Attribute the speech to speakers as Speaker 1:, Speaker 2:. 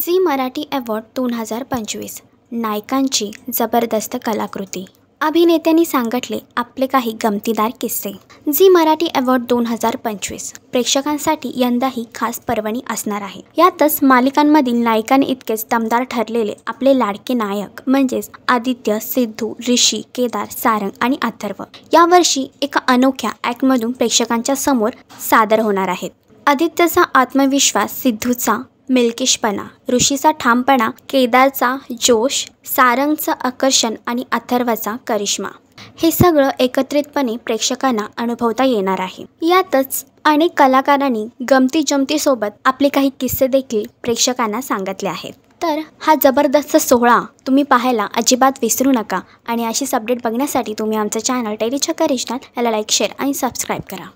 Speaker 1: Zee Marathi award 2025 नायकांची जबरदस्त कलाकृती। अभिनेत्यांनी सांगितले आपले काही गमतीदार किस्से। झी मराठी अवॉर्ड 2025 प्रेक्षकांसाठी यंदाही खास पर्वणी असणार आहे। यातच मालिकांमधील नायकांइतकेच दमदार ठरलेले आपले लाडके नायक म्हणजेच आदित्य, सिद्धू, ऋषी, केदार, सारंग आणि अथर्व यावर्षी एका अनोख्या ॲक्टमधून प्रेक्षकांच्या समोर सादर होणार आहेत। आदित्यचा आत्मविश्वास, सिद्धूचा मिल्किशपणा, ऋषीचा ठामपणा, केदारचा जोश, सारंगचं आकर्षण आणि अथर्वचा करिश्मा हे सगळं एकत्रितपणे प्रेक्षकांना अनुभवता येणार आहे। यातच अनेक कलाकारांनी गमती सोबत आपले काही किस्से देखील प्रेक्षकांना सांगितले आहेत। तर हा जबरदस्त सोहळा तुम्ही पाहायला अजिबात विसरू नका आणि अशीच अपडेट बघण्यासाठी तुम्ही आमचं चॅनल डेली चक्कर रिजनल याला लाईक, शेअर आणि सबस्क्राईब करा।